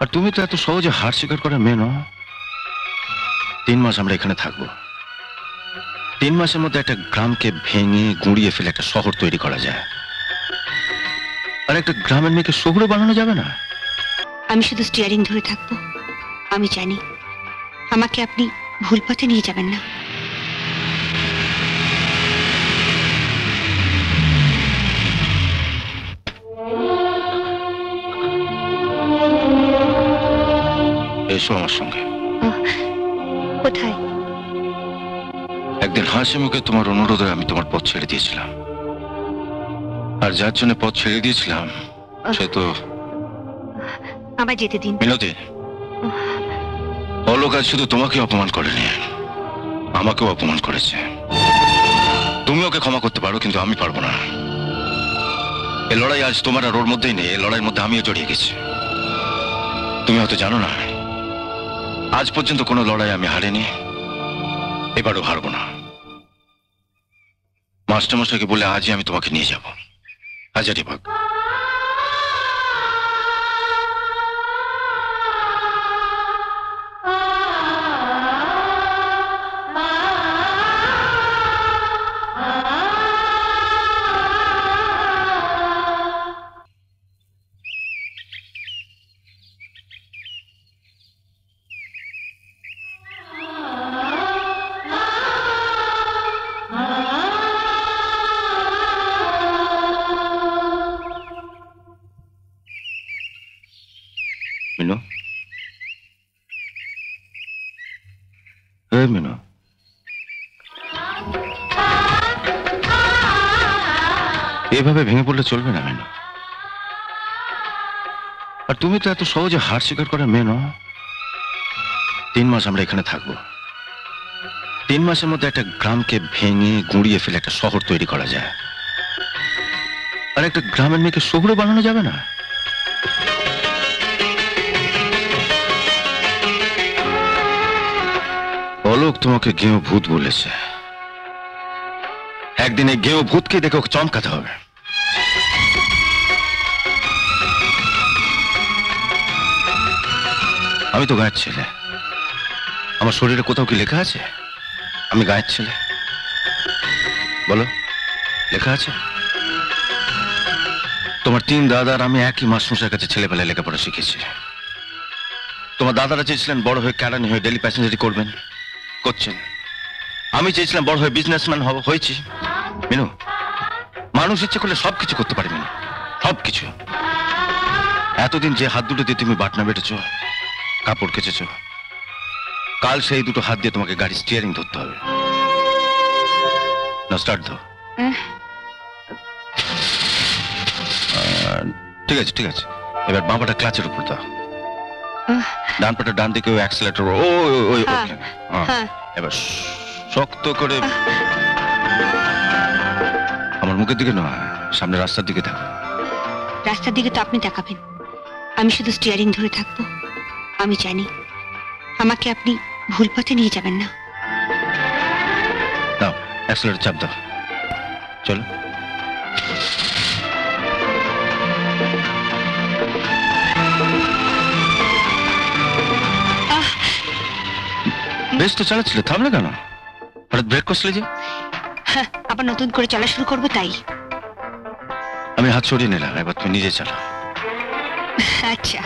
আর তুমি তো এত সহজে হার স্বীকার করার মেয়ে নও। 3 মাস আমরা এখানে থাকবো। 3 মাসের মধ্যে একটা গ্রামকে ভেঙে গুঁড়িয়ে ফেলে একটা শহর তৈরি করা যায়। আর একটা গ্রামের মেয়েকে শহুরে বানানো যাবে না। আমি শুধু স্টিয়ারিং ধরে থাকবো। আমি জানি আমাকে আপনি ভুল পথে নিয়ে যাবেন না। এসো আমার সঙ্গে। কোথায়? একদিন হাসি মুখে তোমার অনুরোধে আমি তোমার পথ ছেড়ে দিয়েছিলাম। আর যার জন্য পথ ছেড়ে দিয়েছিলাম সে তো আমায় যেতে দিন। মিনতি, অলোক আজ শুধু তোমাকে অপমান করেনি, আমাকেও অপমান করেছে। তুমি ওকে ক্ষমা করতে পারো, কিন্তু আমি পারবো না। এই লড়াই আজ তোমার আর ওর মধ্যেই নেই, এই লড়াইয়ের মধ্যে আমিও জড়িয়ে গেছি। তুমি হয়তো জানো না, আজ পর্যন্ত কোনো লড়াই আমি হারিনি, এবারও হারবো না। মাস্টারমশাইকে বলে আজই আমি তোমাকে নিয়ে যাব হাজারীবাগ। মিনু, মিনু, এভাবে ভেঙে পড়লে চলবে না মিনু। আর তুমি তো এত সহজে হার স্বীকার করার মেয়ে নও। 3 মাস আমরা এখানে থাকবো। 3 মাসের মধ্যে একটা গ্রামকে ভেঙে গুঁড়িয়ে ফেলে একটা শহর তৈরি করা যায়। আর একটা গ্রামের মেয়েকে শহুরে বানানো যাবে না। অলোক তোমাকে গেঁয়ো ভূত বলেছে। একদিন এই গেঁয়ো ভূতকে দেখে ওকে চমকাতে হবে। আমি তো গায়ের ছেলে, আমার শরীরে কোথাও কি লেখা আছে আমি গায়ের ছেলে? বলো, লেখা আছে? তোমার 3 দাদা আর আমি একই মাস্টারমশাইয়ের কাছে ছেলেবেলায় লেখাপড়া শিখেছি। তোমার দাদারা চেয়েছিলেন বড় হয়ে ক্যারানি হয়ে ডেলি প্যাসেঞ্জারি করবেন, করছেন। আমি চেয়েছিলাম বড় হয়ে বিজনেসম্যান হব, হয়েছি। মিনু, মানুষ ইচ্ছে করলে সবকিছু করতে পারে মিনু, সবকিছু। এতদিন যে হাত দুটো দিয়ে তুমি বাটনা বেটেছ, কাপড় কেচেছ, কাল সেই দুটো হাত দিয়ে তোমাকে গাড়ি স্টিয়ারিং ধরতে হবে। না, স্টার্ট দাও। ঠিক আছে, ঠিক আছে। এবার বাঁ পাটা ক্লাচের উপর দাও, ডান পাটা ডান দিকে অ্যাক্সিলারেটর। ওই এবার শক্ত করে আমার মুখের দিকে নয়, সামনে রাস্তার দিকে দেখো। রাস্তার দিকে তো আপনি দেখাবেন, আমি শুধু স্টিয়ারিং ধরে থাকবো। আমি জানি আমাকে আপনি ভুল পথে নিয়ে যাবেন না। দাও, অ্যাক্সিলারেটর চাপ দাও, চলো। বেশ তো চালাচ্ছিলে, থামলে কেন? হঠাৎ ব্রেক করছিলে যে? আবার নতুন করে চলা শুরু করবো তাই। আমি হাত সরিয়ে নিলাম, এবার তুমি নিজে চালাও। আচ্ছা।